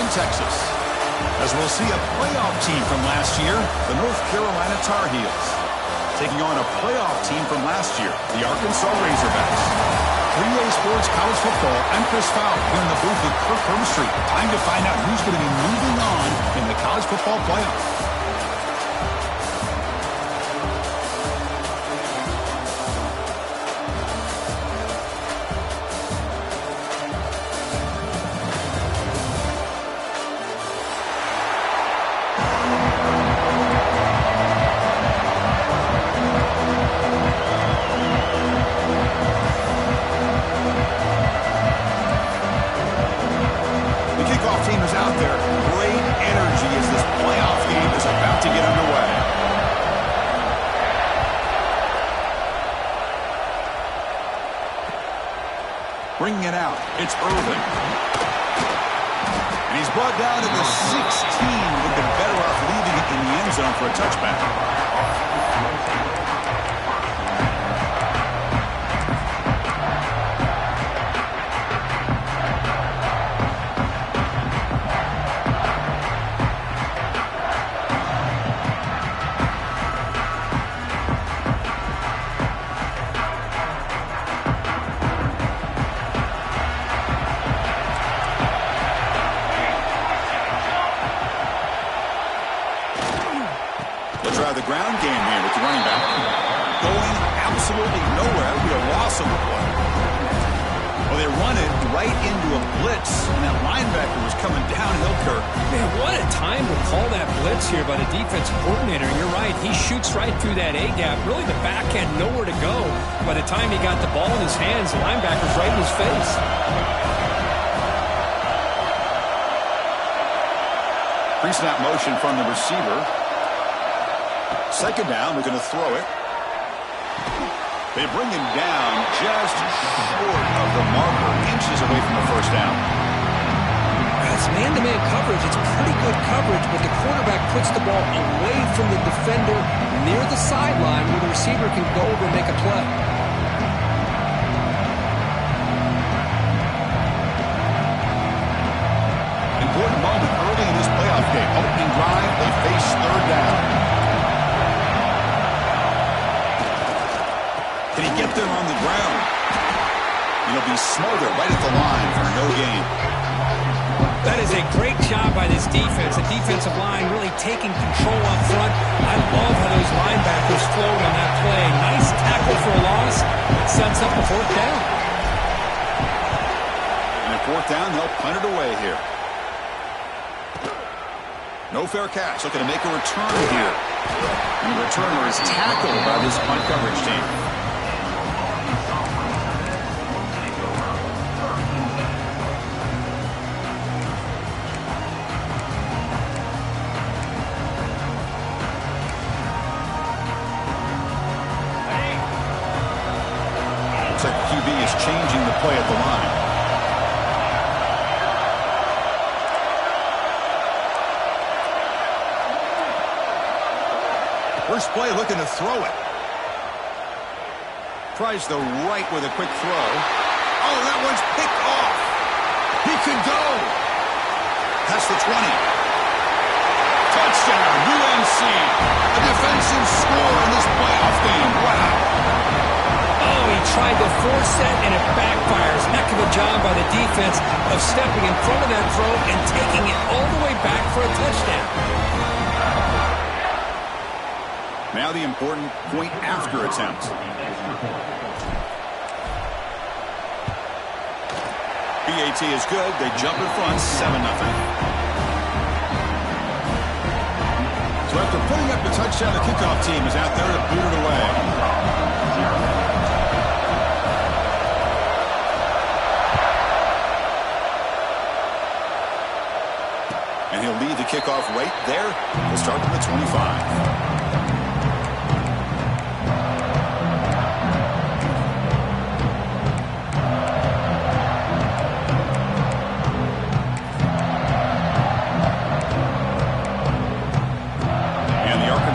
in Texas. As we'll see a playoff team from last year, the North Carolina Tar Heels, taking on a playoff team from last year, the Arkansas Razorbacks. 3A Sports College Football, I'm Chris Fowler here in the booth with Kirk Herbstreit. Time to find out who's going to be moving on in the college football playoff. Bringing it out, it's Irvin. And he's brought down to the 16. Would have been better off leaving it in the end zone for a touchback. The ground game here with the running back. Going absolutely nowhere. It'll be a loss of the play. Well, they run it right into a blitz, and that linebacker was coming downhill, Kirk. Man, what a time to call that blitz here by the defensive coordinator. You're right. He shoots right through that A-gap. Really, the back had nowhere to go. By the time he got the ball in his hands, the linebacker's right in his face. Pre-snap motion from the receiver. Second down, they're going to throw it. They bring him down just short of the marker, inches away from the first down. It's man-to-man coverage. It's pretty good coverage, but the quarterback puts the ball away from the defender near the sideline where the receiver can go over and make a play. Important moment early in this playoff game. Opening drive, they face third down. Can he get there on the ground? He'll be smothered right at the line for no gain. That is a great job by this defense. The defensive line really taking control up front. I love how those linebackers flowed on that play. Nice tackle for a loss. It sets up the fourth down. And at fourth down, they'll punt it away here. No fair catch. Looking to make a return here. And the returner is tackled by this punt coverage team. QB is changing the play at the line. First play looking to throw it. Tries the right with a quick throw. Oh, that one's picked off. He can go. That's the 20. Touchdown, UNC. A defensive score in this playoff game. Wow. Oh, he tried to force that, and it backfires. Heck of a job by the defense of stepping in front of that throw and taking it all the way back for a touchdown. Now the important point after attempt. PAT is good. They jump in front, 7-0. So after putting up the touchdown, the kickoff team is out there to boot it away. And he'll lead the kickoff right there. We'll start from the 25.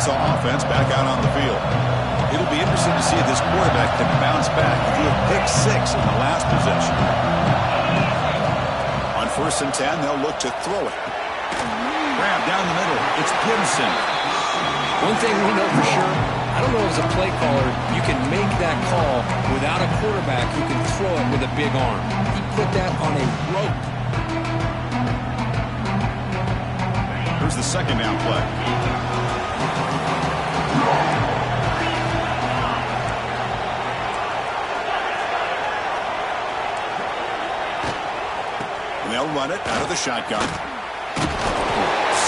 Offense back out on the field. It'll be interesting to see if this quarterback can bounce back. He had pick 6 in the last possession. On 1st and 10, they'll look to throw it. Grab down the middle. It's Gibson. One thing we know for sure, I don't know as a play caller, you can make that call without a quarterback who can throw it with a big arm. He put that on a rope. Here's the 2nd down play. And they'll run it out of the shotgun.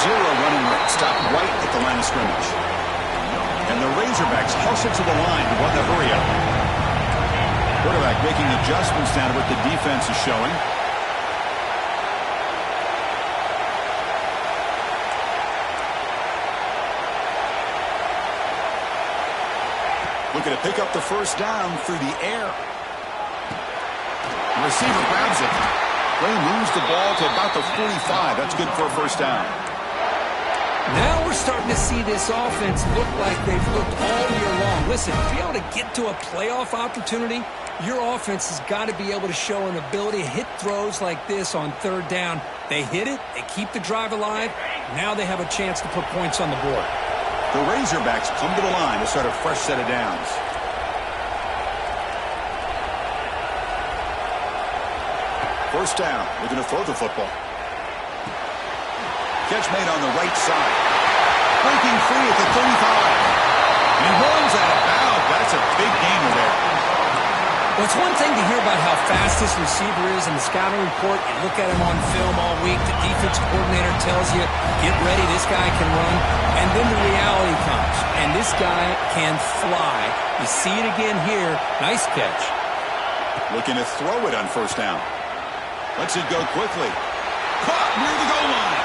0 running room. Stop right at the line of scrimmage. And the Razorbacks hustle to the line to run the hurry-up. Quarterback making adjustments down to what the defense is showing. Looking to pick up the 1st down through the air. The receiver grabs it. Play moves the ball to about the 45. That's good for a 1st down. Now we're starting to see this offense look like they've looked all year long. Listen, to be able to get to a playoff opportunity, your offense has got to be able to show an ability to hit throws like this on 3rd down. They hit it, they keep the drive alive. Now they have a chance to put points on the board. The Razorbacks come to the line to start a fresh set of downs. First down, looking to throw the football. Catch made on the right side. Breaking free at the 35. And he runs out of bounds. That's a big gainer there. Well, it's one thing to hear about how fast this receiver is in the scouting report. You look at him on film all week. The defense coordinator tells you, get ready, this guy can run. And then the reality comes. And this guy can fly. You see it again here. Nice catch. Looking to throw it on 1st down. Lets it go quickly. Caught near the goal line.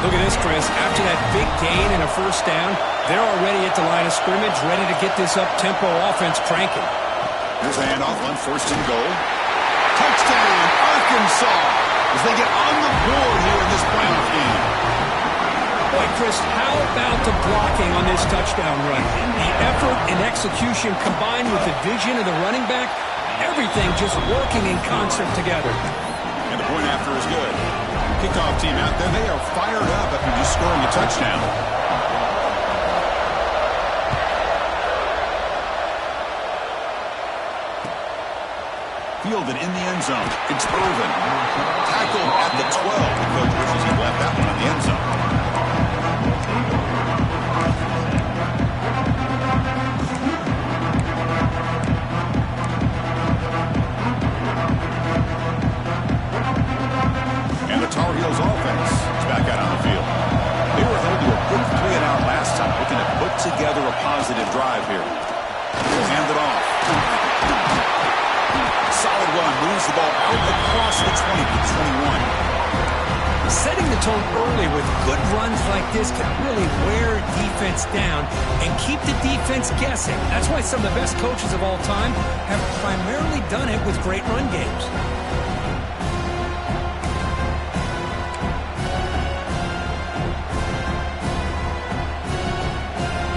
Look at this, Chris. After that big gain and a 1st down, they're already at the line of scrimmage, ready to get this up-tempo offense cranking. Here's a handoff on 1st and goal. Touchdown, Arkansas, as they get on the board here in this playoff game. Boy, Chris, how about the blocking on this touchdown run? The effort and execution combined with the vision of the running back, everything just working in concert together. And the point after is good. Kickoff team out there, they are fired up after just scoring a touchdown. Fielded in the end zone. It's Irvin. Tackled at the 12. The coach wishes he left that one in the end zone. And the Tar Heels offense is back out on the field. They were held to a quick 3 and out last time, looking to put together a positive drive here. Hand it off. Solid run, moves the ball out across the 20 to 21. Setting the tone early with good runs like this can really wear defense down and keep the defense guessing. That's why some of the best coaches of all time have primarily done it with great run games.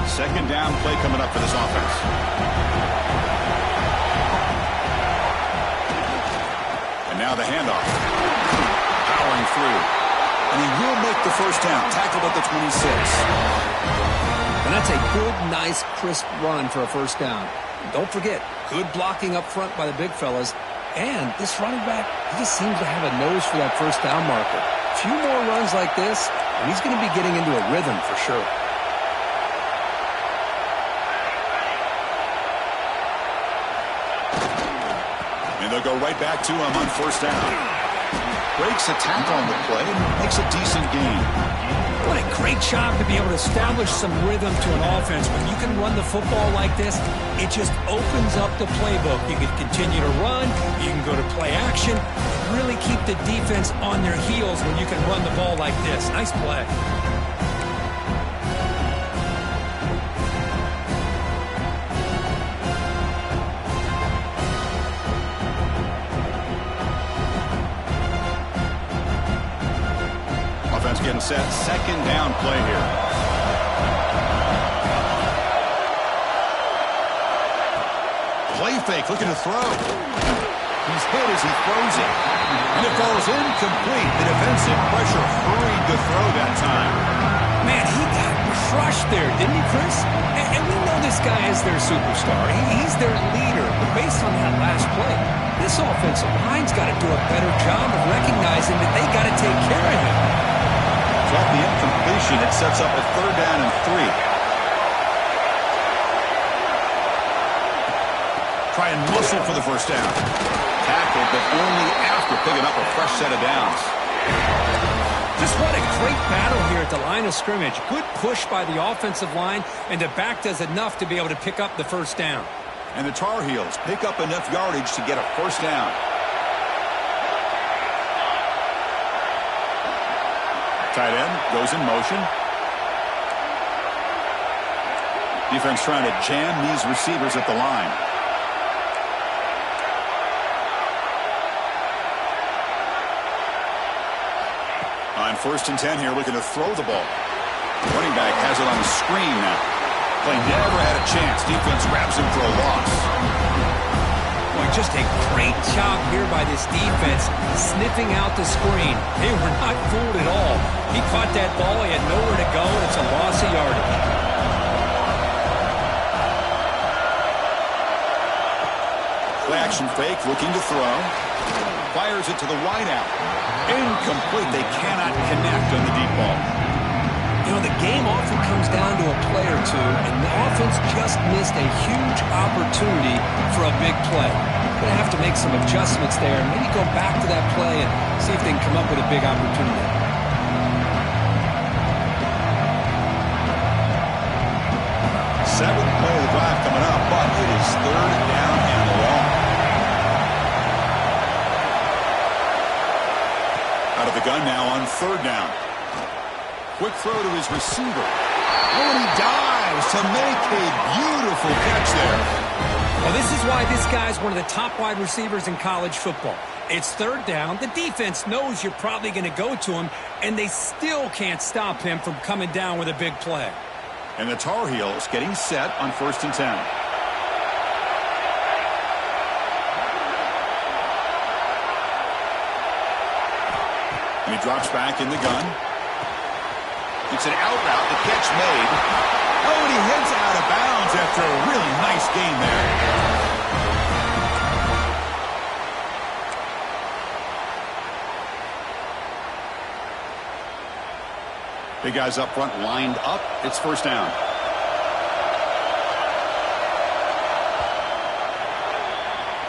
Second down play coming up for this offense. And now the handoff. Powering through. And he will make the 1st down. Tackled at the 26. And that's a good, nice, crisp run for a 1st down. And don't forget, good blocking up front by the big fellas. And this running back, he just seems to have a nose for that 1st down marker. A few more runs like this, and he's going to be getting into a rhythm for sure. And they'll go right back to him on 1st down. Breaks a tackle on the play and makes a decent gain. What a great job to be able to establish some rhythm to an offense. When you can run the football like this, it just opens up the playbook. You can continue to run, you can go to play action, and really keep the defense on their heels when you can run the ball like this. Nice play. Getting set. Second down play here. play fake, looking to throw. He's hit as he throws it. And it falls incomplete. The defensive pressure hurried to throw that time. Man, he got crushed there, didn't he, Chris? And we know this guy is their superstar. He's their leader. But based on that last play, this offensive line's got to do a better job of recognizing that they got to take care of him. So off the incompletion, it sets up a 3rd down and 3. Try and muscle for the first down. Tackled, but only after picking up a fresh set of downs. Just what a great battle here at the line of scrimmage. Good push by the offensive line, and the back does enough to be able to pick up the first down. And the Tar Heels pick up enough yardage to get a first down. Tight end goes in motion. Defense trying to jam these receivers at the line. On 1st and 10 here, looking to throw the ball. Running back has it on the screen now. Play never had a chance. Defense grabs him for a loss. Boy, just a great job here by this defense, sniffing out the screen. They were not fooled at all. He caught that ball. He had nowhere to go, and it's a loss of yardage. Play action fake, looking to throw. Fires it to the wide out. Incomplete. They cannot connect on the deep ball. You know, the game often comes down to a play or two, and the offense just missed a huge opportunity for a big play. Going to have to make some adjustments there, and maybe go back to that play and see if they can come up with a big opportunity. 7th play of the drive coming up, but it is 3rd down and long. Out of the gun now on 3rd down. Quick throw to his receiver. Oh, and he dives to make a beautiful catch there. Well, this is why this guy's one of the top wide receivers in college football. It's 3rd down. The defense knows you're probably going to go to him, and they still can't stop him from coming down with a big play. And the Tar Heels getting set on 1st and 10. And he drops back in the gun. It's an out route. The catch made. Oh, and he heads out of bounds after a really nice gain there. Big guys up front lined up. It's 1st down.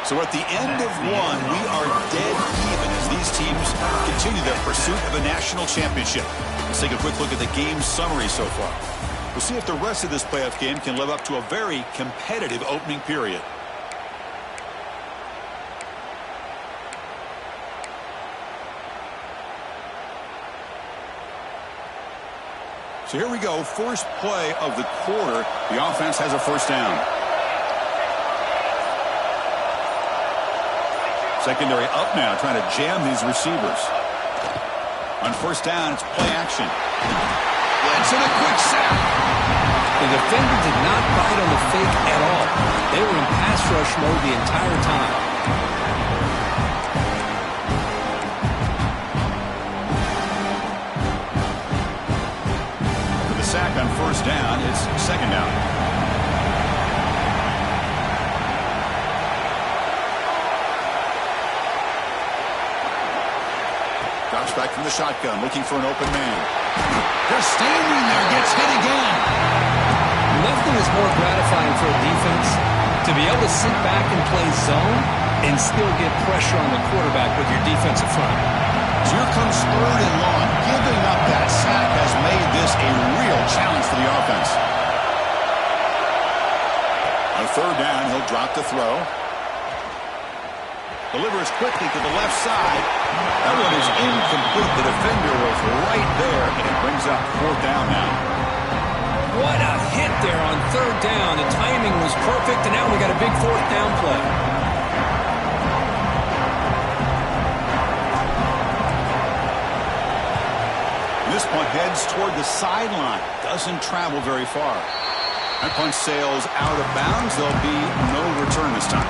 So at the end of one, we are dead even as these teams continue their pursuit of a national championship. Let's take a quick look at the game summary so far. We'll see if the rest of this playoff game can live up to a very competitive opening period. So here we go, first play of the quarter. The offense has a first down. Secondary up now, trying to jam these receivers. On 1st down, it's play action. It's in a quick sack. The defender did not bite on the fake at all. They were in pass rush mode the entire time. Sack on 1st down. It's 2nd down. Drops back from the shotgun, looking for an open man. They're standing there, gets hit again. Nothing is more gratifying for a defense to be able to sit back and play zone and still get pressure on the quarterback with your defensive front. So here comes 3rd and long. Giving up that sack has made this a real challenge for the offense. On 3rd down, he'll drop the throw. Delivers quickly to the left side. That one is incomplete. The defender was right there, and it brings up 4th down now. What a hit there on 3rd down. The timing was perfect, and now we got a big 4th down play. This one heads toward the sideline. Doesn't travel very far. That punch sails out of bounds. There'll be no return this time.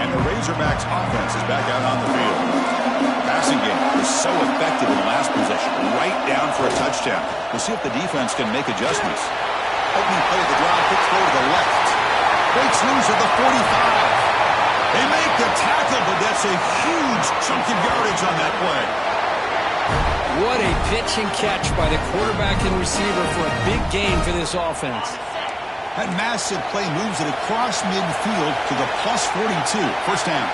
And the Razorbacks offense is back out on the field. Passing game was so effective in the last possession. Right down for a touchdown. We'll see if the defense can make adjustments. Opening play of the drive, quick throw to the left. Breaks loose at the 45. They make the tackle, but that's a huge chunk of yardage on that play. What a pitch and catch by the quarterback and receiver for a big gain for this offense. That massive play moves it across midfield to the plus 42. First down.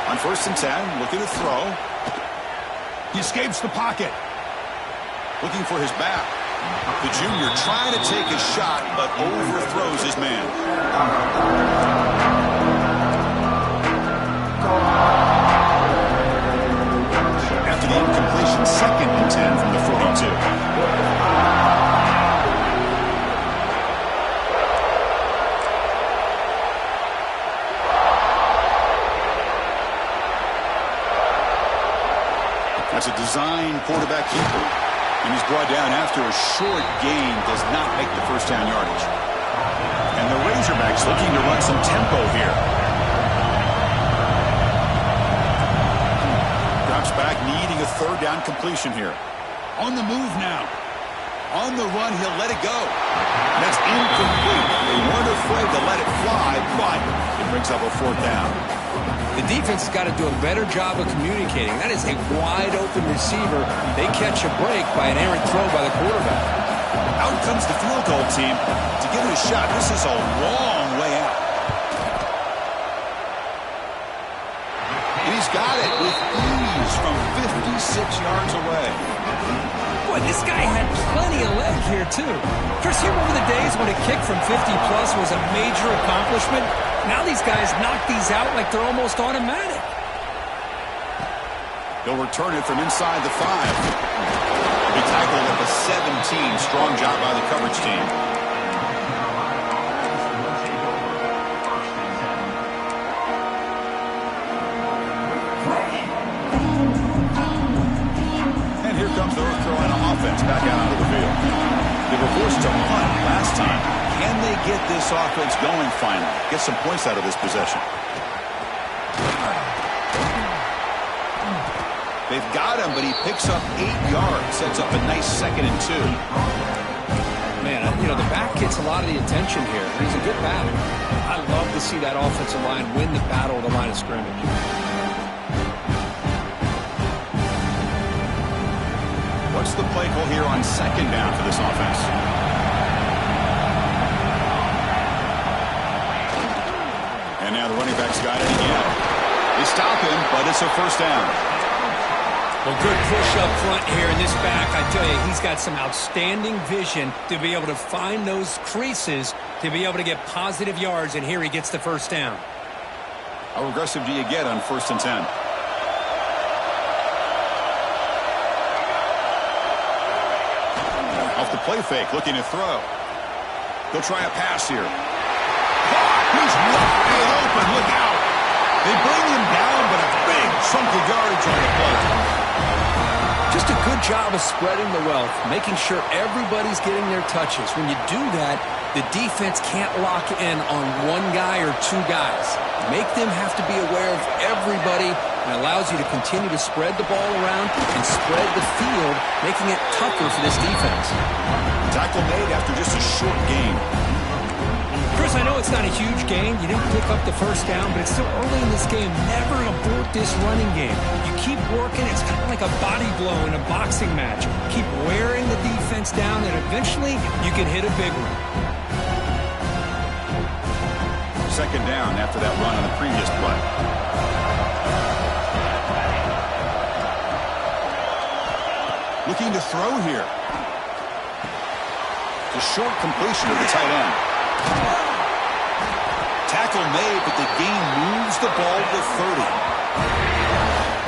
On 1st and 10, looking to throw. He escapes the pocket. Looking for his back. The junior trying to take a shot, but overthrows his man. After the incompletion, 2nd and 10 from the 42. That's a design quarterback keeper. And he's brought down after a short gain, does not make the first down yardage. And the Razorbacks looking to run some tempo here. Drops back, needing a 3rd down completion here. On the move now. On the run, he'll let it go. That's incomplete. They weren't afraid to let it fly, but it brings up a 4th down. The defense has got to do a better job of communicating. That is a wide-open receiver. They catch a break by an errant throw by the quarterback. Out comes the field goal team to give it a shot. This is a long way out. And he's got it with ease from 56 yards away. Boy, this guy had plenty of leg here, too. Chris, you remember the days when a kick from 50-plus was a major accomplishment? Now these guys knock these out like they're almost automatic. They'll return it from inside the 5. He tackled at the 17. Strong job by the coverage team. And here comes the North Carolina offense back out onto the field. They were forced to punt last time. Can they get this offense going finally? Get some points out of this possession. They've got him, but he picks up 8 yards. Sets up a nice 2nd and 2. Man, you know, the back gets a lot of the attention here. He's a good batter. I love to see that offensive line win the battle of the line of scrimmage. What's the play call here on 2nd down for this offense? And now the running back's got it again. They stop him, but it's a 1st down. Well, good push up front here in this back. I tell you, he's got some outstanding vision to be able to find those creases to be able to get positive yards, and here he gets the 1st down. How aggressive do you get on 1st and 10? Off the play fake, looking to throw. They'll try a pass here. He's wide open. Look out. They bring him down, but a big chunk of yardage on the play. Just a good job of spreading the wealth, making sure everybody's getting their touches. When you do that, the defense can't lock in on one guy or 2 guys. Make them have to be aware of everybody, and allows you to continue to spread the ball around and spread the field, making it tougher for this defense. Tackle made after just a short gain. Chris, I know it's not a huge gain. You didn't pick up the 1st down, but it's still early in this game. Never abort this running game. You keep working. It's kind of like a body blow in a boxing match. Keep wearing the defense down, and eventually you can hit a big one. 2nd down after that run on the previous play. Looking to throw here. The short completion of the tight end. Tackle made, but the gain moves the ball to 30.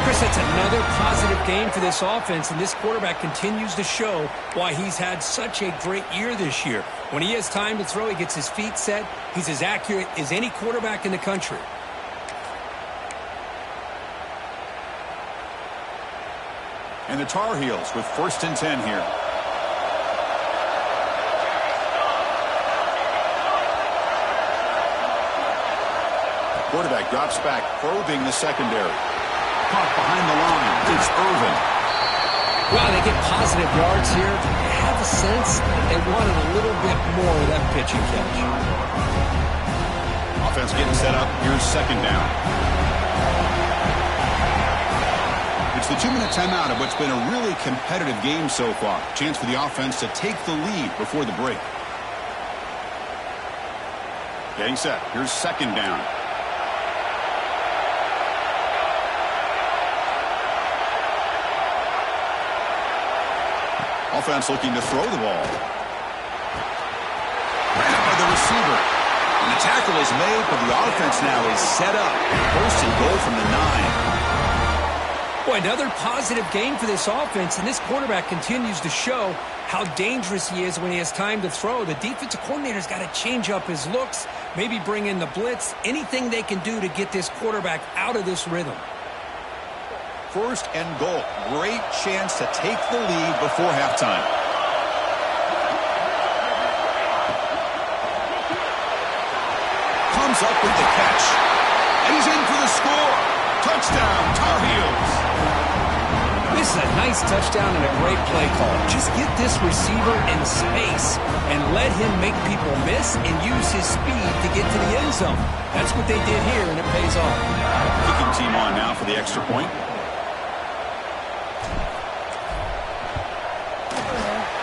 Chris, Chris, that's another positive game for this offense, and this quarterback continues to show why he's had such a great year this year. When he has time to throw, he gets his feet set. He's as accurate as any quarterback in the country. And the Tar Heels with 1st and 10 here. Quarterback drops back, probing the secondary. Caught behind the line. It's Irvin. Well, they get positive yards here. I have a sense that they wanted a little bit more of that pitch and catch. Offense getting set up. Here's 2nd down. It's the 2-minute timeout of what's been a really competitive game so far. Chance for the offense to take the lead before the break. Getting set. Here's 2nd down. Offense looking to throw the ball. Grabbed by the receiver. And the tackle is made, but the offense now is set up. 1st and goal from the 9. Boy, another positive game for this offense, and this quarterback continues to show how dangerous he is when he has time to throw. The defensive coordinator's got to change up his looks, maybe bring in the blitz, anything they can do to get this quarterback out of this rhythm. 1st and goal. Great chance to take the lead before halftime. Comes up with the catch. And he's in for the score. Touchdown, Tar Heels. This is a nice touchdown and a great play call. Just get this receiver in space and let him make people miss and use his speed to get to the end zone. That's what they did here, and it pays off. Kicking team on now for the extra point.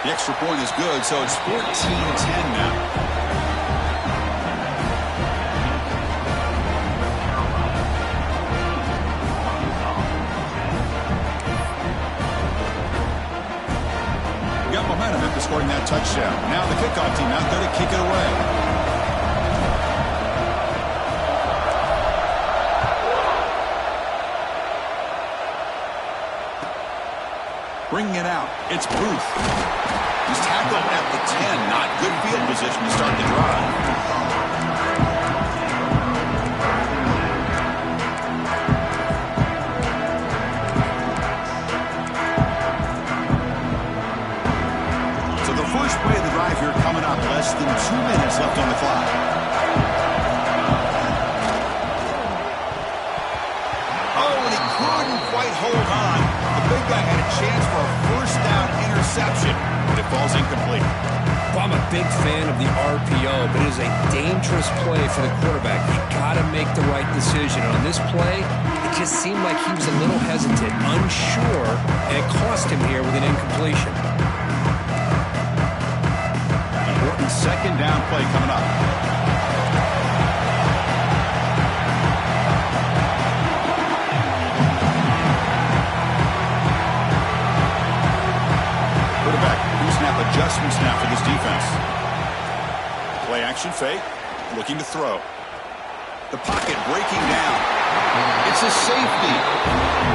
The extra point is good, so it's 14-10 now. Got momentum after scoring that touchdown. Now the kickoff team out there to kick it away. Bringing it out, it's Booth. He's tackled at the 10. Not good field position to start the drive. So the first play of the drive here coming up. Less than 2 minutes left on the clock. Oh, and he couldn't quite hold on. The big guy had a chance for a 1st down interception, but it falls incomplete. Well, I'm a big fan of the RPO, but it is a dangerous play for the quarterback. You got to make the right decision. On this play, it just seemed like he was a little hesitant, unsure, and it cost him here with an incompletion. Important 2nd down play coming up. Adjustments now for this defense. Play action fake, looking to throw. The pocket breaking down. It's a safety.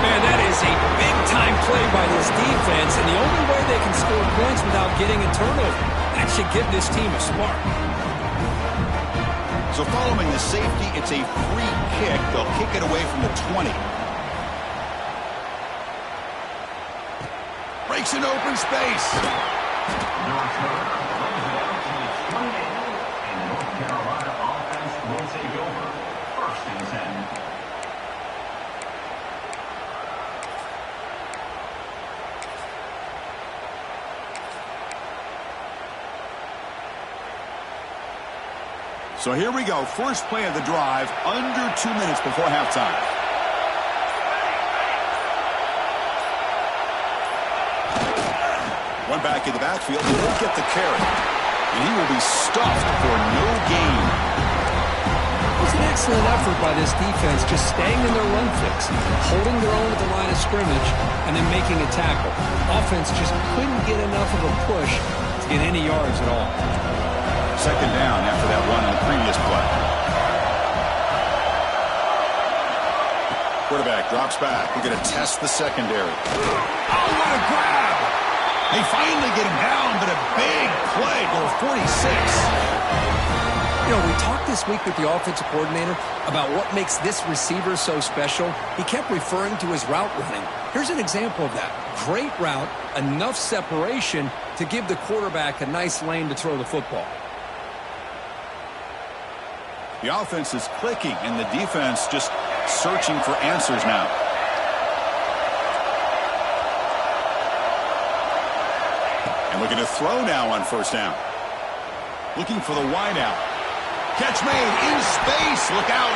Man, that is a big-time play by this defense, and the only way they can score points without getting a turnover. That should give this team a spark. So following the safety, it's a free kick. They'll kick it away from the 20. Breaks an open space. North Carolina offense will take over. 1st and 10. So here we go. First play of the drive, under 2 minutes before halftime. One back in the backfield. He won't get the carry. And he will be stuffed for no gain. It was an excellent effort by this defense, just staying in their run fix, holding their own at the line of scrimmage, and then making a tackle. Offense just couldn't get enough of a push to get any yards at all. 2nd down after that run on the previous play. Quarterback drops back. We're going to test the secondary. Oh, what a grab! They finally get him down, but a big play for 46. You know, we talked this week with the offensive coordinator about what makes this receiver so special. He kept referring to his route running. Here's an example of that. Great route, enough separation to give the quarterback a nice lane to throw the football. The offense is clicking, and the defense just searching for answers now. And looking to throw now on first down. Looking for the wide out. Catch made in space. Look out.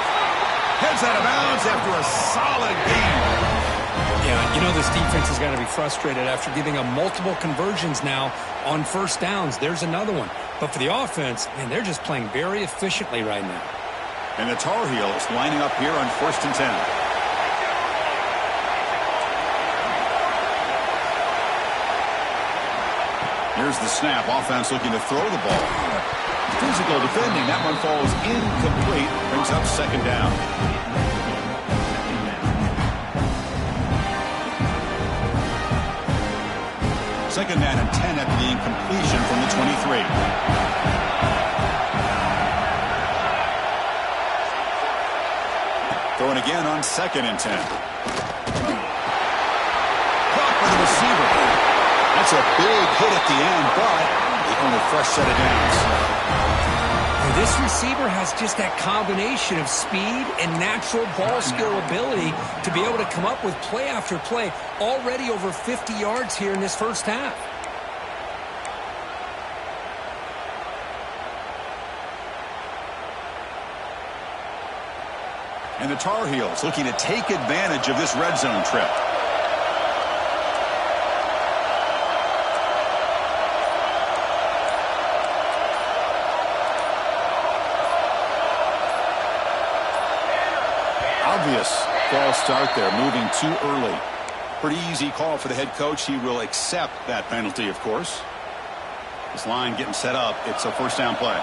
Heads out of bounds after a solid gain. Yeah, you know this defense has got to be frustrated after giving up multiple conversions now on first downs. There's another one. But for the offense, man, they're just playing very efficiently right now. And the Tar Heels lining up here on 1st and 10. Here's the snap. Offense looking to throw the ball. Physical defending. That one falls incomplete. Brings up second down. Second down and 10 after the incompletion from the 23. Throwing again on 2nd and 10. Caught by the receiver. That's a big hit at the end, but they earn a fresh set of downs. This receiver has just that combination of speed and natural ball skill ability to be able to come up with play after play. Already over 50 yards here in this first half. And the Tar Heels looking to take advantage of this red zone trip. Obvious false start there, moving too early. Pretty easy call for the head coach. He will accept that penalty, of course. This line getting set up. It's a first down play.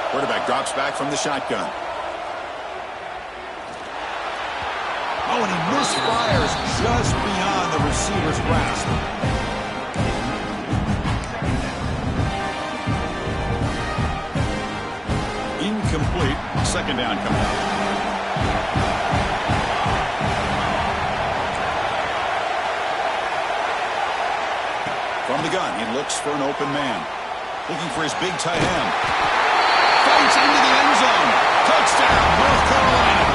Quarterback drops back from the shotgun. Oh, and he misfires just beyond the receiver's grasp. Incomplete. Second down coming up. From the gun, he looks for an open man. Looking for his big tight end. Fights into the end zone. Touchdown, North Carolina.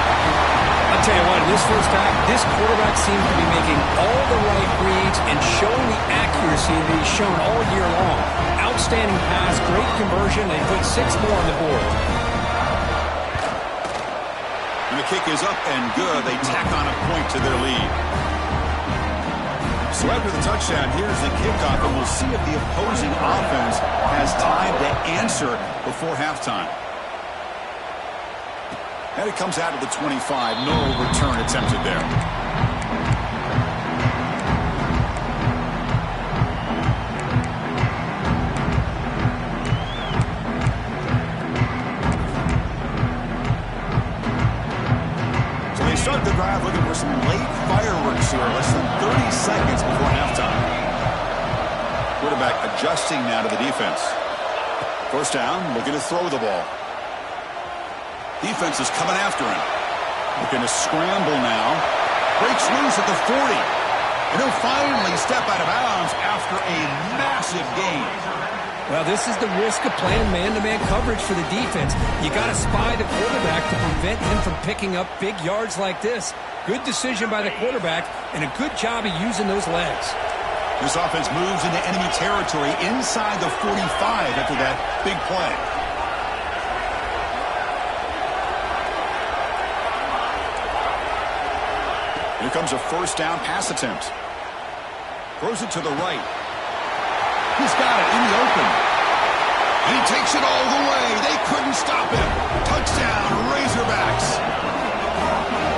I'll tell you what, in this first half, this quarterback seems to be making all the right reads and showing the accuracy that he's shown all year long. Outstanding pass, great conversion. They put 6 more on the board. And the kick is up and good. They tack on a point to their lead. So after the touchdown, here's the kickoff, and we'll see if the opposing offense has time to answer before halftime. And it comes out of the 25. No return attempted there. So they start the drive looking for some late fireworks here. Less than 30 seconds before halftime. Quarterback adjusting now to the defense. First down, looking to throw the ball. Defense is coming after him. Looking to scramble now. Breaks loose at the 40. And he'll finally step out of bounds after a massive gain. Well, this is the risk of playing man-to-man coverage for the defense. You got to spy the quarterback to prevent him from picking up big yards like this. Good decision by the quarterback, and a good job of using those legs. This offense moves into enemy territory inside the 45 after that big play. Here comes a first down pass attempt. Throws it to the right. He's got it in the open. And he takes it all the way. They couldn't stop him. Touchdown, Razorbacks.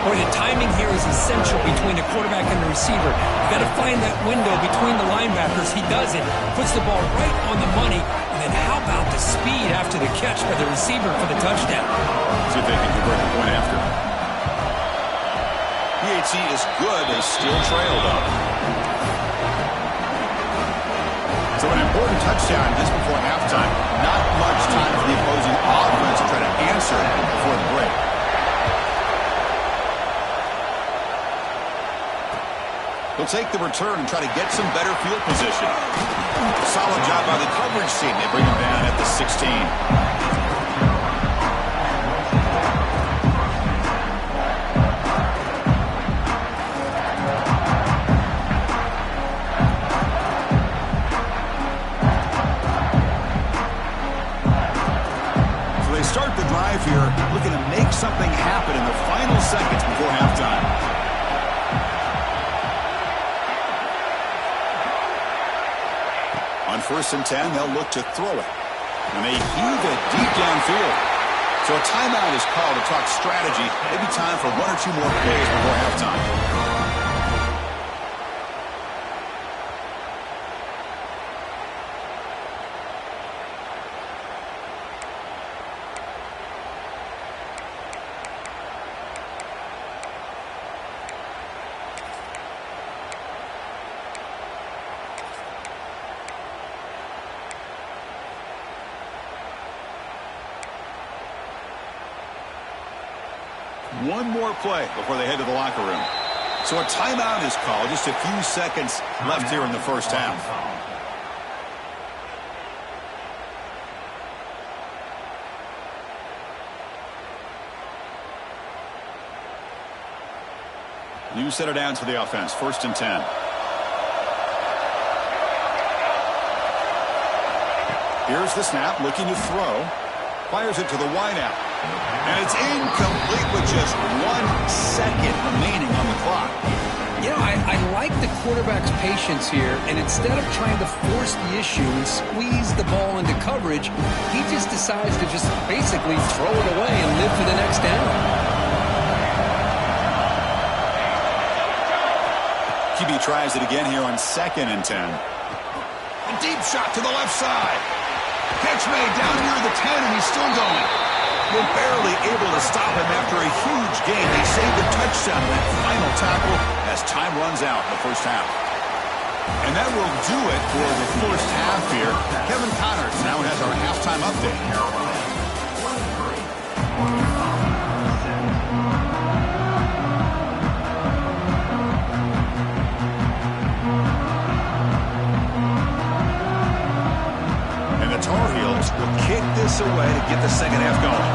Boy, the timing here is essential between the quarterback and the receiver. You got to find that window between the linebackers. He does it. Puts the ball right on the money. And then how about the speed after the catch by the receiver for the touchdown? See if they can convert the point after. PAT is good. They still trail, though. So an important touchdown just before halftime. Not much time for the opposing offense to try to answer before the break. They'll take the return and try to get some better field position. Solid job by the coverage team. They bring him down at the 16. Start the drive here, looking to make something happen in the final seconds before halftime. On 1st and 10, they'll look to throw it. And they heave it deep downfield. So a timeout is called to talk strategy. Maybe time for 1 or 2 more plays before halftime. One more play before they head to the locker room. So a timeout is called. Just a few seconds left here in the first half. New set it down to the offense. 1st and 10. Here's the snap, looking to throw. Fires it to the wideout. And it's incomplete with just 1 second remaining on the clock. You know, I like the quarterback's patience here, and instead of trying to force the issue and squeeze the ball into coverage, he just decides to just basically throw it away and live for the next down. QB tries it again here on 2nd and 10. A deep shot to the left side. Catch made down near the 10, and he's still going. We're barely able to stop him after a huge gain. They saved the touchdown in that final tackle as time runs out in the first half. And that will do it for the first half here. Kevin Connors now has our halftime update. Tar Heels will kick this away to get the second half going.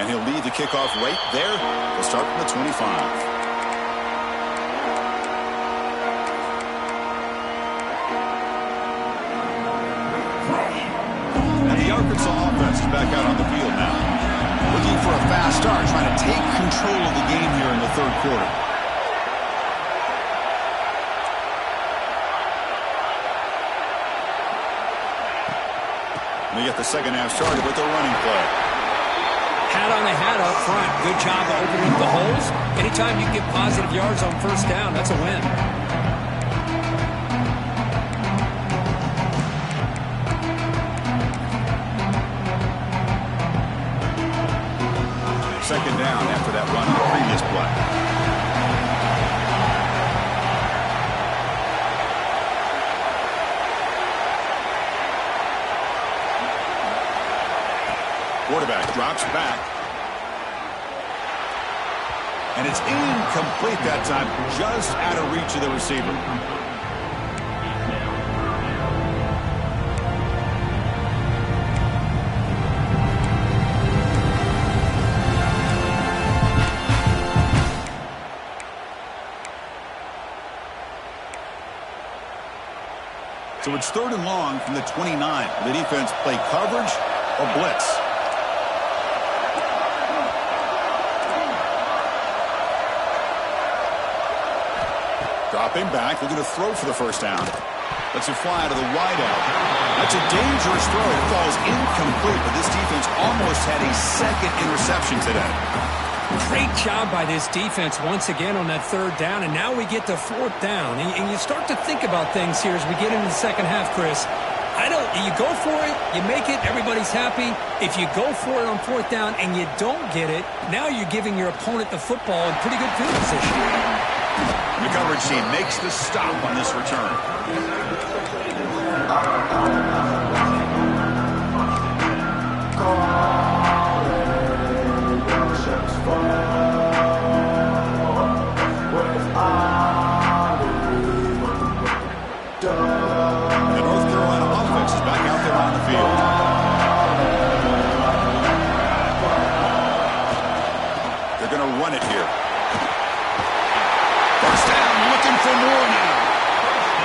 And he'll lead the kickoff right there. We'll start from the 25. And the Arkansas offense is back out on the field now. Looking for a fast start, trying to take control of the game here in the 3rd quarter. They get the second half started with a running play. Hat on the hat up front. Good job of opening up the holes. Anytime you can get positive yards on 1st down, that's a win. Second down after that run on the previous play. Quarterback drops back. And it's incomplete that time, just out of reach of the receiver. So it's 3rd and long from the 29. The defense play coverage or blitz. Dropping back, looking to throw for the first down. Lets it fly to the wideout. That's a dangerous throw. It falls incomplete, but this defense almost had a second interception today. Great job by this defense once again on that third down, and now we get to fourth down. And you start to think about things here as we get into the second half, Chris. You go for it, you make it, everybody's happy. If you go for it on fourth down and you don't get it, now you're giving your opponent the football in pretty good field position. The coverage team makes the stop on this return. The North Carolina offense is back out there on the field. They're going to run it here. First down, looking for more now.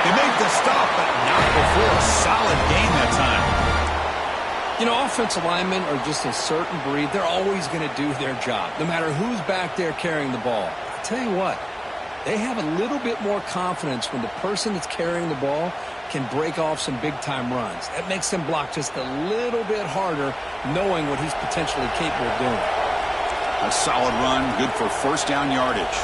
They made the stop, but not before a solid gain that time. You know, offensive linemen are just a certain breed. They're always going to do their job, no matter who's back there carrying the ball. I tell you what, they have a little bit more confidence when the person that's carrying the ball can break off some big-time runs. That makes them block just a little bit harder, knowing what he's potentially capable of doing. A solid run, good for first down yardage.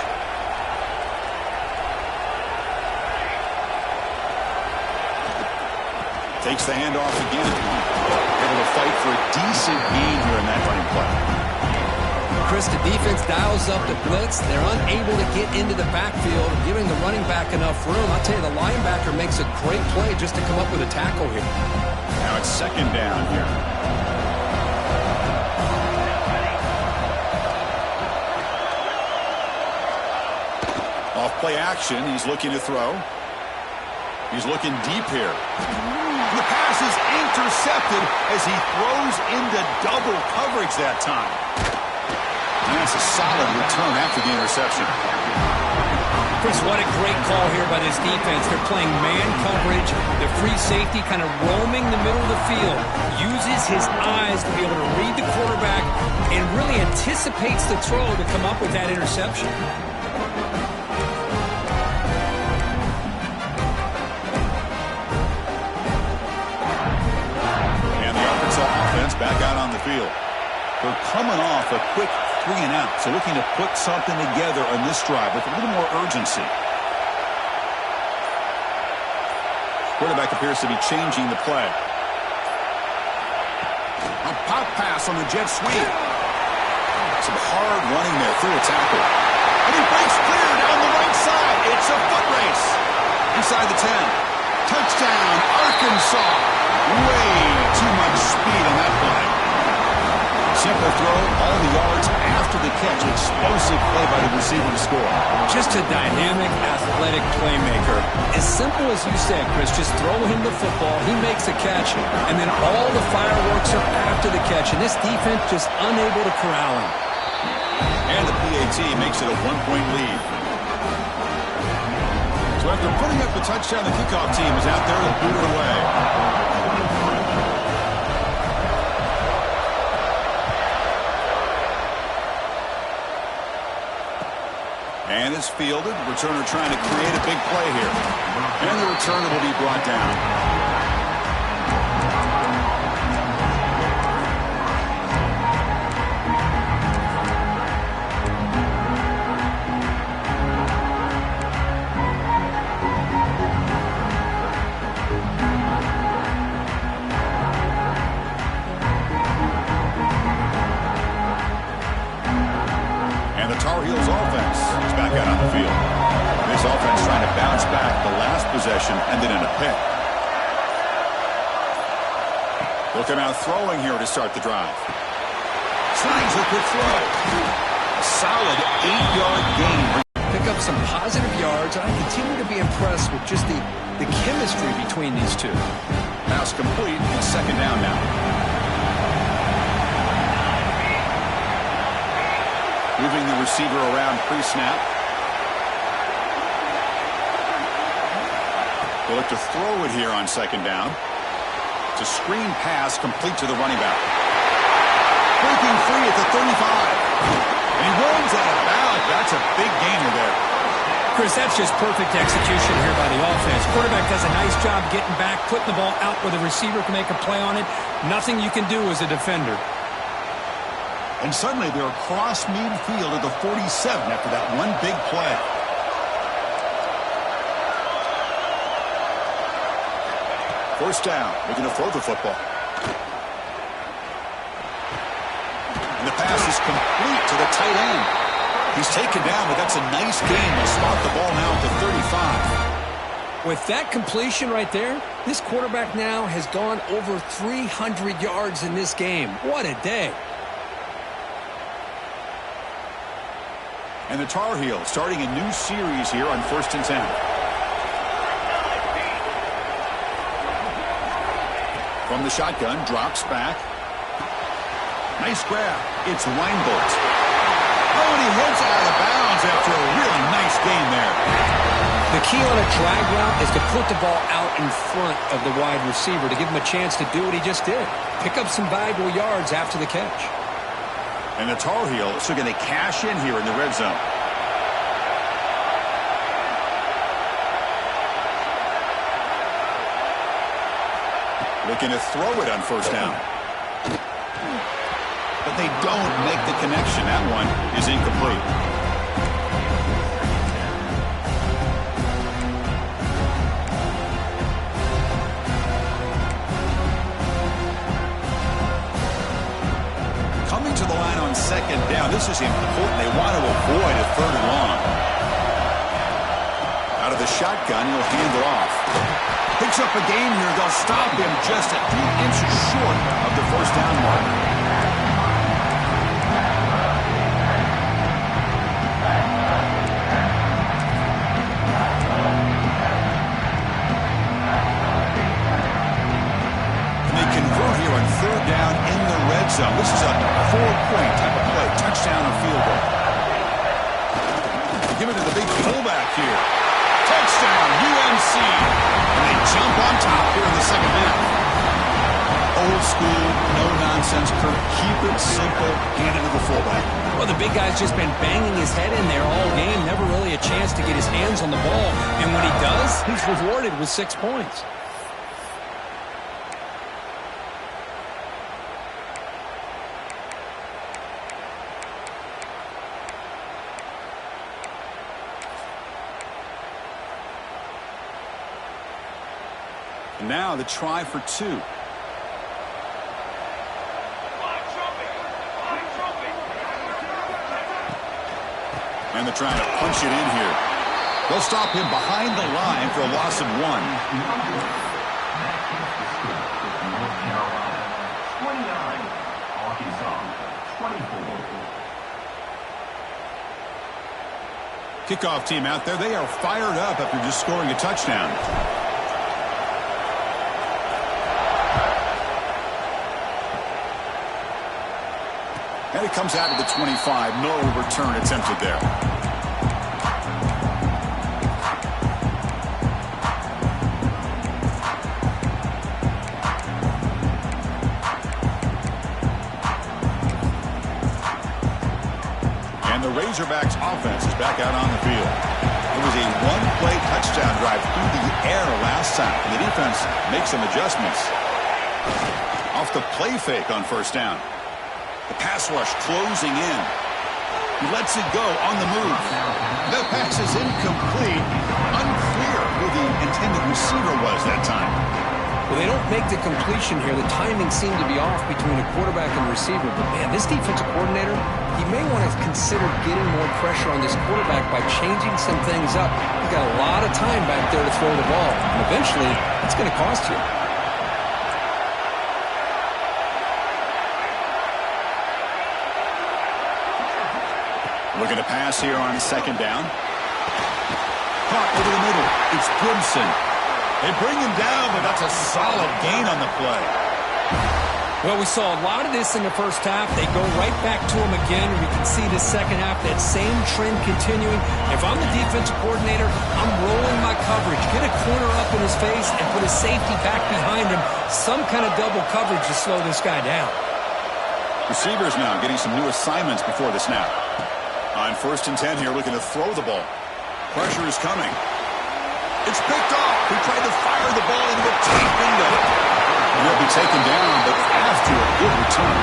Takes the handoff again. Able to fight for a decent gain here in that running play. Chris, the defense dials up the blitz. They're unable to get into the backfield, giving the running back enough room. I'll tell you, the linebacker makes a great play just to come up with a tackle here. Now it's second down here. Off play action. He's looking to throw. He's looking deep here. The pass is intercepted as he throws into double coverage that time. And that's a solid return after the interception. Chris, what a great call here by this defense. They're playing man coverage. The free safety kind of roaming the middle of the field. Uses his eyes to be able to read the quarterback and really anticipates the throw to come up with that interception. Back out on the field. They're coming off a quick 3-and-out, so looking to put something together on this drive with a little more urgency. Quarterback appears to be changing the play. A pop pass on the jet sweep. Some hard running there through a tackle. And he breaks clear down the right side. It's a foot race. Inside the 10. Touchdown, Arkansas. Way too much speed on that play. Simple throw, all the yards after the catch. Explosive play by the receiver to score. Just a dynamic, athletic playmaker. As simple as you said, Chris, just throw him the football, he makes a catch, and then all the fireworks are after the catch. And this defense just unable to corral him. And the PAT makes it a 1-point lead. So after putting up the touchdown, the kickoff team is out there to boot it away. And it's fielded. Returner trying to create a big play here. And the returner will be brought down. And the Tar Heels offense is back out on the field. This offense trying to bounce back the last possession, ended in a pick. Looking out throwing here to start the drive. Snags a quick throw. A solid 8-yard gain. Pick up some positive yards, and I continue to be impressed with just the chemistry between these two. Pass complete, and second down now. Moving the receiver around pre-snap. They'll look to throw it here on second down. It's a screen pass complete to the running back. Breaking free at the 35. And he runs out of bounds. That's a big gainer there. Chris, that's just perfect execution here by the offense. Quarterback does a nice job getting back, putting the ball out where the receiver can make a play on it. Nothing you can do as a defender. And suddenly they're across midfield at the 47 after that one big play. First down, looking to throw the football. And the pass is complete to the tight end. He's taken down, but that's a nice gain. They'll spot the ball now at the 35. With that completion right there, this quarterback now has gone over 300 yards in this game. What a day. And the Tar Heels starting a new series here on 1st and 10. From the shotgun, drops back. Nice grab. It's Reinbolt. Oh, and he heads out of bounds after a really nice gain there. The key on a drag route is to put the ball out in front of the wide receiver to give him a chance to do what he just did. Pick up some valuable yards after the catch. And the Tar Heels are going to cash in here in the red zone. Looking to throw it on first down. But they don't make the connection. That one is incomplete. Coming to the line on second down. This is important. They want to avoid a third and long. Out of the shotgun, he'll hand it off. Picks up a gain here. They'll stop him just a few inches short of the first down mark. And they convert here on third down in the red zone. This is a 4-point type of play. Touchdown or field goal. Give it to the big fullback here. Touchdown, UNC. And they jump on top here in the second half. Old school, no-nonsense, Kurt. Keep it simple. Hand it to the fullback. Well, the big guy's just been banging his head in there all game. Never really a chance to get his hands on the ball. And when he does, he's rewarded with 6 points. And now the try for 2. And they're trying to punch it in here. They'll stop him behind the line for a loss of 1. North Carolina, 29. Arkansas, 24. Kickoff team out there. They are fired up after just scoring a touchdown. And it comes out of the 25. No return attempted there. And the Razorbacks offense is back out on the field. It was a one-play touchdown drive through the air last time. And the defense makes some adjustments. Off the play fake on first down. The pass rush closing in. He lets it go on the move. The pass is incomplete. Unclear who the intended receiver was that time. Well, they don't make the completion here. The timing seemed to be off between a quarterback and receiver. But, man, this defensive coordinator, he may want to consider getting more pressure on this quarterback by changing some things up. He's got a lot of time back there to throw the ball. And eventually, it's going to cost you. Looking to pass here on second down. Caught over the middle. It's Gibson. They bring him down, but that's a solid gain on the play. Well, we saw a lot of this in the first half. They go right back to him again. We can see the second half, that same trend continuing. If I'm the defensive coordinator, I'm rolling my coverage. Get a corner up in his face and put a safety back behind him. Some kind of double coverage to slow this guy down. Receivers now getting some new assignments before the snap. On 1st and 10 here, looking to throw the ball. Pressure is coming. It's picked off. He tried to fire the ball into the tight window. He'll be taken down, but after a good return.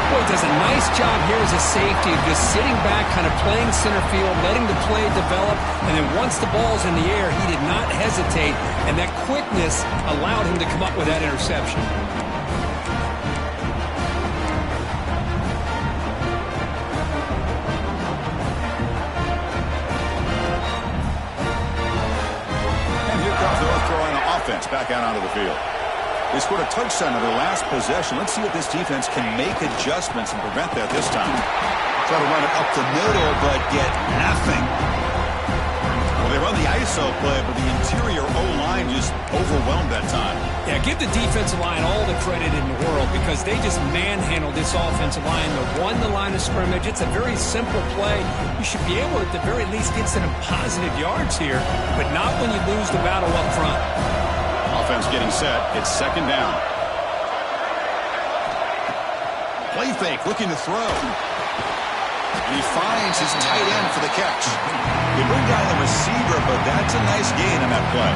Boy, does a nice job here as a safety of just sitting back, kind of playing center field, letting the play develop, and then once the ball's in the air, he did not hesitate, and that quickness allowed him to come up with that interception. Back out onto the field. They scored a touchdown in their last possession. Let's see if this defense can make adjustments and prevent that this time. Try to run it up the middle, but get nothing. Well, they run the ISO play, but the interior O-line just overwhelmed that time. Yeah, give the defensive line all the credit in the world because they just manhandled this offensive line. They won the line of scrimmage. It's a very simple play. You should be able to, at the very least, get some positive yards here, but not when you lose the battle up front. Offense getting set. It's second down. Play fake, looking to throw. And he finds his tight end for the catch. They bring down the receiver, but that's a nice gain on that play.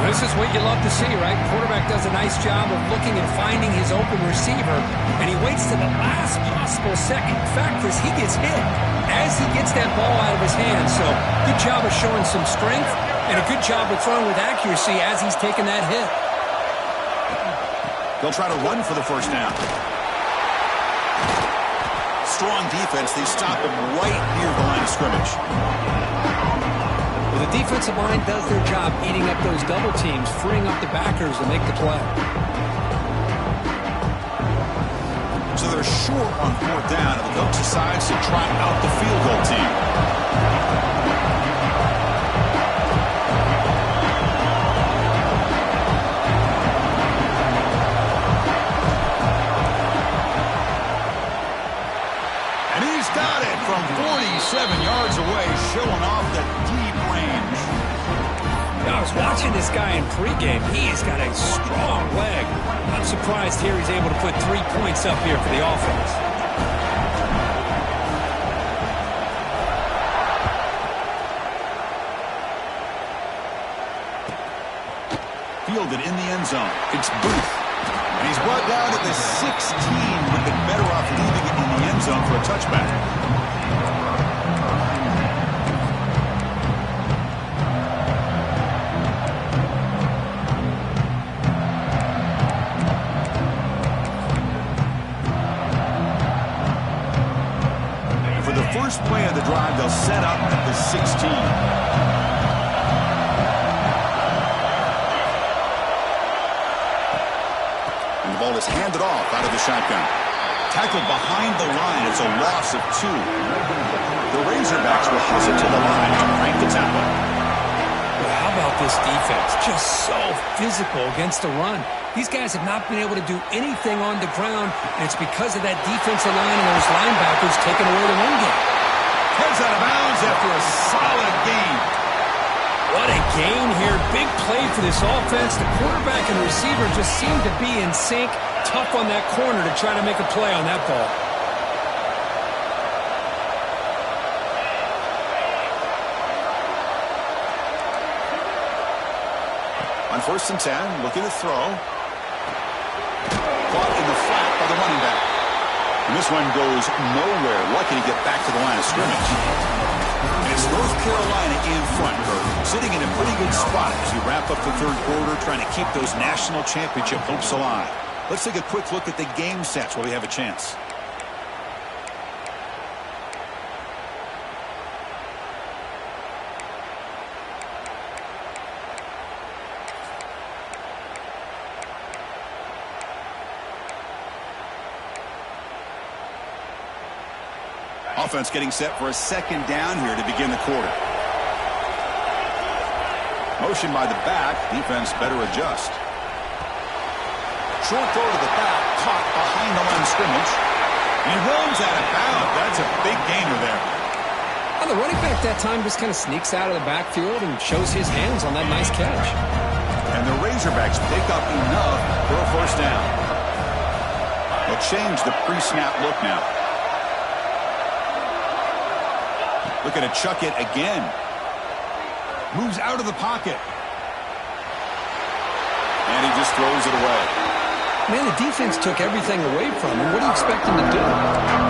This is what you love to see, right? Quarterback does a nice job of looking and finding his open receiver, and he waits to the last possible second. The fact is, he gets hit as he gets that ball out of his hands. So, good job of showing some strength, and a good job of throwing with accuracy as he's taking that hit. They'll try to run for the first down. Strong defense. They stop him right near the line of scrimmage. Well, the defensive line does their job eating up those double teams, freeing up the backers to make the play. So they're short on fourth down, and the coach decides to try out the field goal team. From 47 yards away, showing off the deep range. I was watching this guy in pregame. He's got a strong leg. I'm surprised here he's able to put 3 points up here for the offense. Fielded in the end zone. It's Booth. And he's brought down at the 16. Would have been better off leaving it in the end zone for a touchback. First play of the drive, they'll set up at the 16. And the ball is handed off out of the shotgun. Tackled behind the line. It's a loss of 2. The Razorbacks will hustle to the line to crank the tempo. Well, how about this defense? Just so physical against the run. These guys have not been able to do anything on the ground, and it's because of that defensive line and those linebackers taking away the run game. Heads out of bounds after a solid gain. What a gain here. Big play for this offense. The quarterback and receiver just seem to be in sync. Tough on that corner to try to make a play on that ball. On 1st and 10, looking to throw. Caught in the flat by the running back. And this one goes nowhere. Lucky to get back to the line of scrimmage. And it's North Carolina in front, Kurt, sitting in a pretty good spot as we wrap up the third quarter, trying to keep those national championship hopes alive. Let's take a quick look at the game sets while we have a chance. Offense getting set for a second down here to begin the quarter. Motion by the back. Defense better adjust. Short throw to the back. Caught behind the line of scrimmage. He runs out of bounds. That's a big gainer there. Well, the running back that time just kind of sneaks out of the backfield and shows his hands on that nice catch. And the Razorbacks pick up enough for a first down. They'll change the pre-snap look now. Looking to chuck it again. Moves out of the pocket. And he just throws it away. Man, the defense took everything away from him. What do you expect him to do?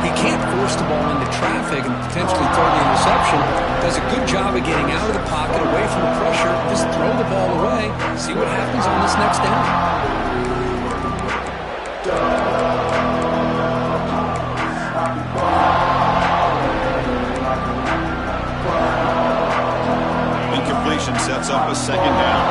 He can't force the ball into traffic and potentially throw the interception. Does a good job of getting out of the pocket, away from the pressure. Just throw the ball away. See what happens on this next down. Incompletion sets up a second down.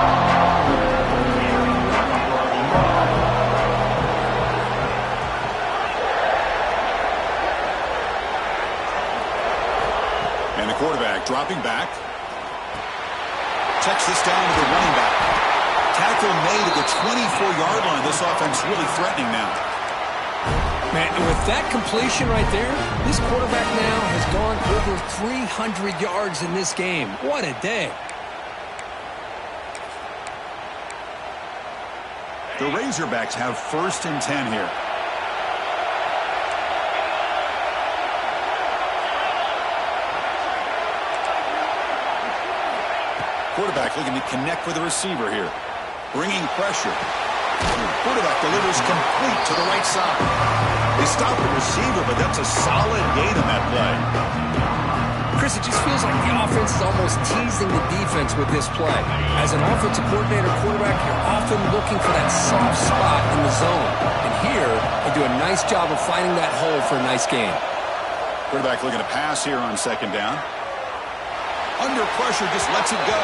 Quarterback dropping back. Checks this down to the running back. Tackle made at the 24-yard line. This offense really threatening now. Man, and with that completion right there, this quarterback now has gone over 300 yards in this game. What a day. The Razorbacks have 1st and 10 here. Quarterback looking to connect with the receiver here. Bringing pressure. Quarterback delivers complete to the right side. They stop the receiver, but that's a solid gain on that play. Chris, it just feels like the offense is almost teasing the defense with this play. As an offensive coordinator quarterback, you're often looking for that soft spot in the zone. And here, they do a nice job of finding that hole for a nice gain. Quarterback looking to pass here on 2nd down. Under pressure, just lets it go.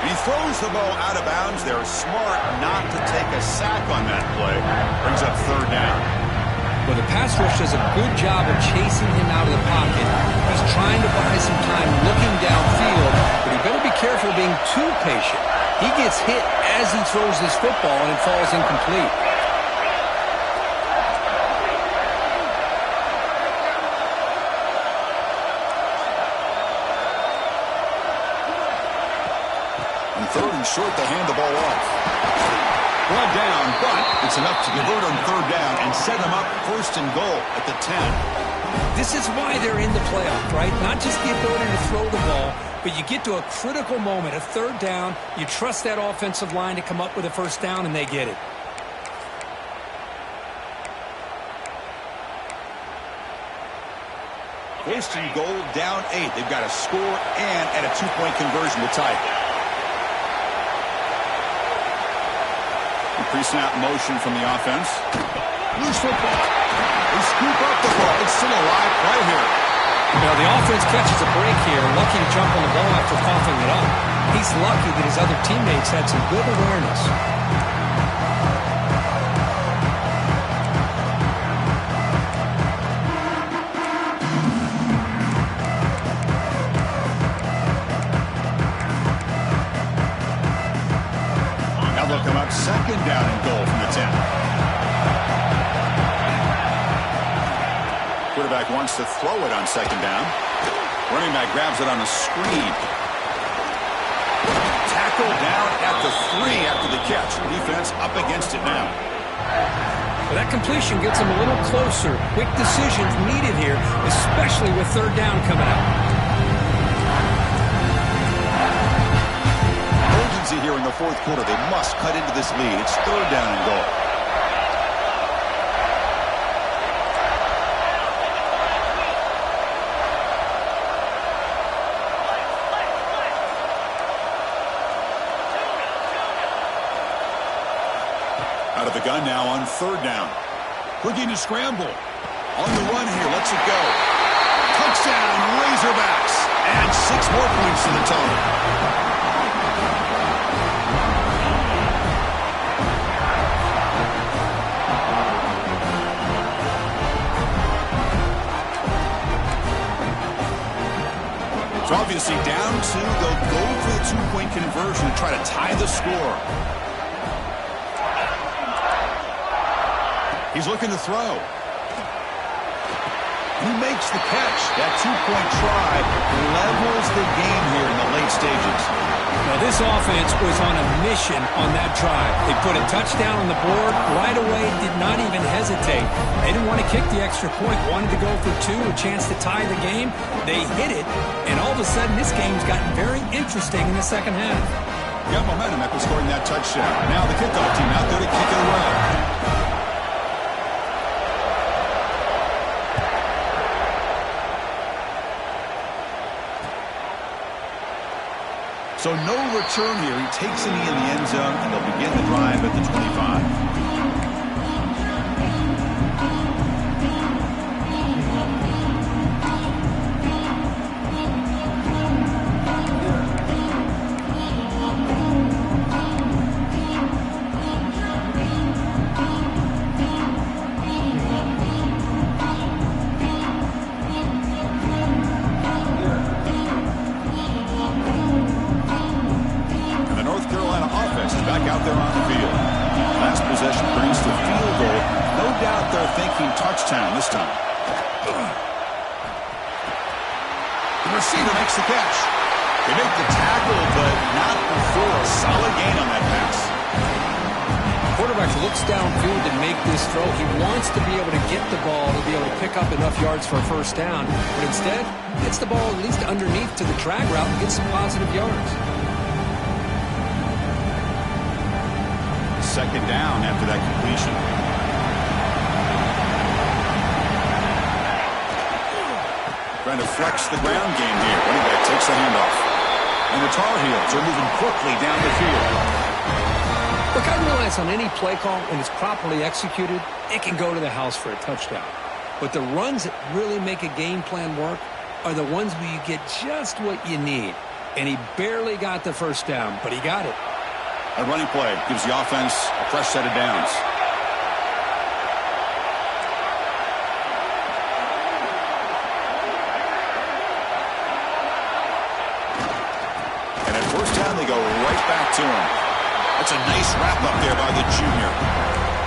He throws the ball out of bounds. They're smart not to take a sack on that play. Brings up 3rd down. Well, the pass rush does a good job of chasing him out of the pocket. He's trying to buy some time looking downfield, but he better be careful being too patient. He gets hit as he throws this football, and it falls incomplete. Third and short, they hand the ball off. One down, but it's enough to convert on 3rd down and set them up 1st and goal at the 10. This is why they're in the playoff, right? Not just the ability to throw the ball, but you get to a critical moment, a 3rd down. You trust that offensive line to come up with a 1st down, and they get it. First and goal, down 8. They've got to score and at a 2-point conversion to tie it. Pre-snap motion from the offense. Loose football. They scoop up the ball. It's still a live play here. Now the offense catches a break here. Lucky to jump on the ball after coughing it up. He's lucky that his other teammates had some good awareness. They'll come up 2nd down and goal from the 10. Quarterback wants to throw it on 2nd down. Running back grabs it on a screen. Tackle down at the 3 after the catch. Defense up against it now. Well, that completion gets them a little closer. Quick decisions needed here, especially with 3rd down coming up. Here in the 4th quarter, they must cut into this lead. It's 3rd down and goal. Out of the gun now on 3rd down. Looking to scramble. On the run here, lets it go. Touchdown, Razorbacks. And 6 more points to the total. So obviously down 2, they'll go for the 2-point conversion to try to tie the score. He's looking to throw. He makes the catch. That 2-point try levels the game here in the late stages. Now this offense was on a mission on that drive. They put a touchdown on the board right away, did not even hesitate. They didn't want to kick the extra point, wanted to go for 2, a chance to tie the game. They hit it, and all of a sudden this game's gotten very interesting in the 2nd half. Got momentum after scoring that touchdown. Now the kickoff team out there to kick it away. So no return here. He takes a knee in the end zone, and they'll begin the drive at the 25. Out there on the field. Last possession produced a field goal. No doubt they're thinking touchdown this time. The receiver makes the catch. They make the tackle, but not before a solid gain on that pass. Quarterback looks downfield to make this throw. He wants to be able to get the ball to be able to pick up enough yards for a first down, but instead gets the ball at least underneath to the drag route and gets some positive yards. Second down after that completion. Trying to flex the ground game here. Running back takes the handoff. And the Tar Heels are moving quickly down the field. Look, I realize on any play call, when it's properly executed, it can go to the house for a touchdown. But the runs that really make a game plan work are the ones where you get just what you need. And he barely got the first down, but he got it. A running play gives the offense a fresh set of downs. And at first down, they go right back to him. That's a nice wrap up there by the junior.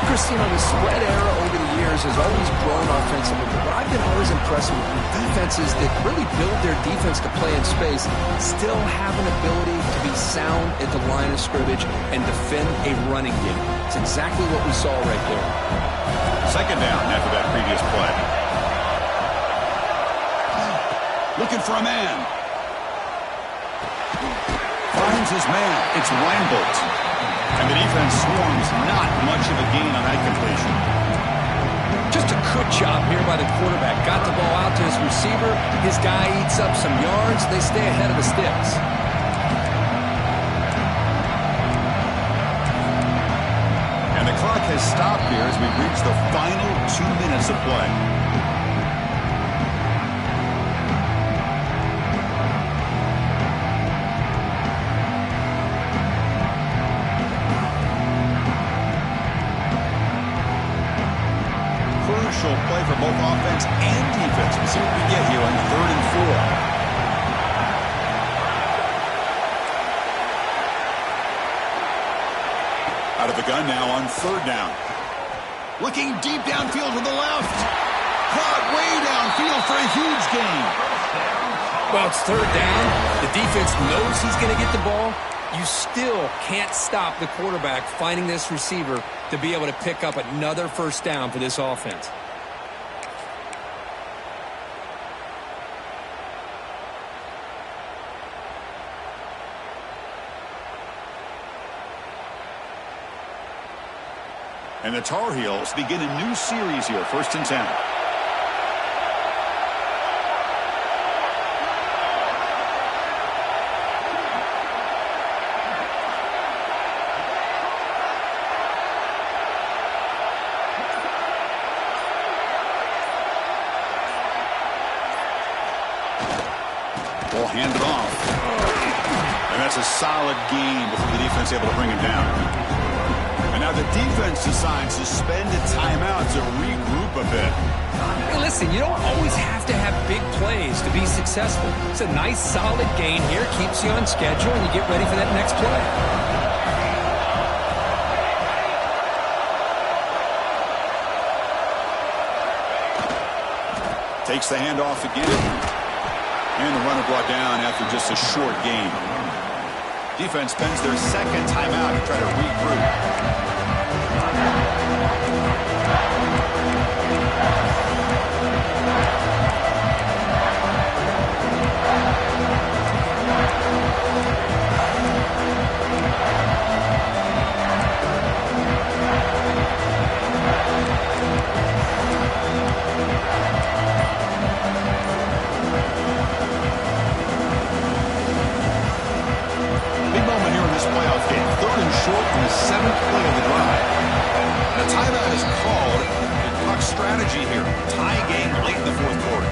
Christine, the spread era over the years has always grown offensively, but what I've been always impressed with defenses that really build their defense to play in space still have an ability to be sound at the line of scrimmage and defend a running game. It's exactly what we saw right there. Second down after that previous play. Looking for a man. Finds his man. It's Reinbold. And the defense swarms not much of a gain on that completion. Just a good job here by the quarterback. Got the ball out to his receiver. His guy eats up some yards. They stay ahead of the sticks. And the clock has stopped here as we reach the final 2 minutes of play. Play for both offense and defense. We'll see what we get here on 3rd and 4. Out of the gun now on 3rd down. Looking deep downfield to the left. Caught way downfield for a huge gain. Well, it's 3rd down. The defense knows he's going to get the ball. You still can't stop the quarterback finding this receiver to be able to pick up another first down for this offense. And the Tar Heels begin a new series here, 1st and 10. Will hand it off. And that's a solid gain before the defense able to bring him down. And now the defense decides to spend a timeout to regroup a bit. Hey, listen, you don't always have to have big plays to be successful. It's a nice, solid gain here. Keeps you on schedule, and you get ready for that next play. Takes the handoff again. And the runner brought down after just a short gain. Defense spends their 2nd timeout to try to regroup. seventh play of the drive. The timeout is called. Good puck strategy here. Tie game late in the fourth quarter.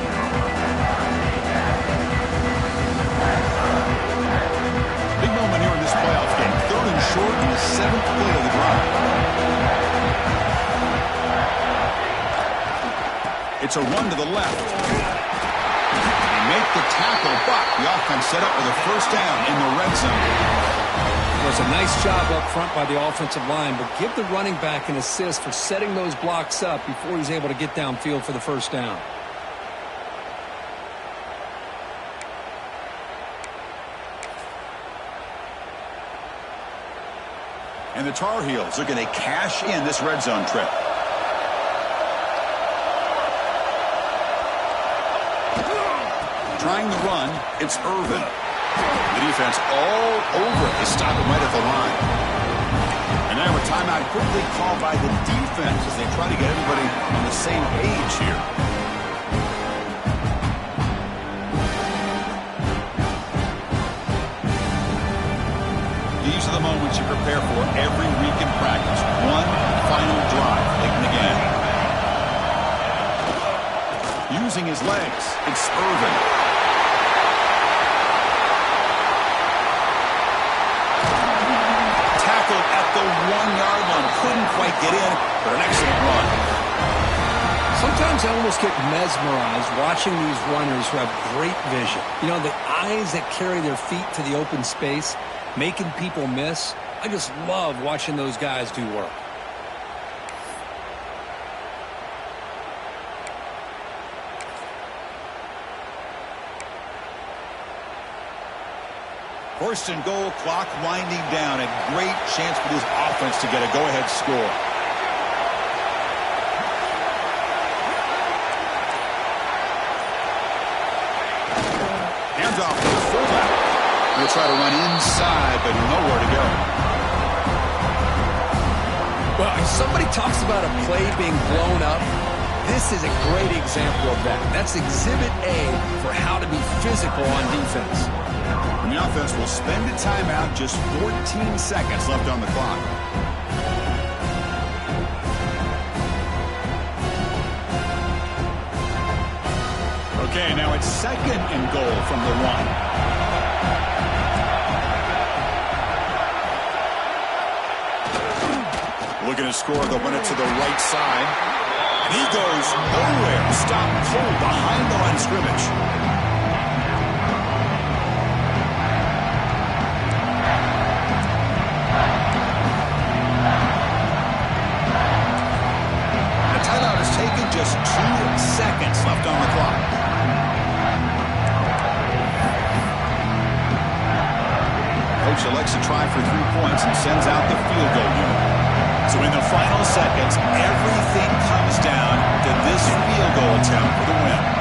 Big moment here in this playoff game. Third and short in the seventh play of the drive. It's a run to the left. They make the tackle, but the offense set up with a first down in the red zone. It was a nice job up front by the offensive line, but give the running back an assist for setting those blocks up before he's able to get downfield for the first down. And the Tar Heels are going to cash in this red zone trip. Trying the run, it's Irvin. The defense all over it. They stop him right at the line. And now a timeout quickly called by the defense as they try to get everybody on the same page here. These are the moments you prepare for every week in practice. One final drive late in the game. Using his legs, it's Irvin. Tackled at the 1-yard line. Couldn't quite get in, but an excellent run. Sometimes I almost get mesmerized watching these runners who have great vision. You know, the eyes that carry their feet to the open space, making people miss. I just love watching those guys do work. First and goal, clock winding down. A great chance for this offense to get a go-ahead score. Hands off to the fullback. He'll try to run inside, but nowhere to go. Well, if somebody talks about a play being blown up, this is a great example of that. That's Exhibit A for how to be physical on defense. And the offense will spend a timeout, just 14 seconds left on the clock. Okay, now it's second and goal from the 1. Looking to score, they'll run it to the right side. And he goes nowhere. Stopped cold behind the line of scrimmage. Just 2 seconds left on the clock. Coach elects to try for 3 points and sends out the field goal unit. So in the final seconds, everything comes down to this field goal attempt for the win.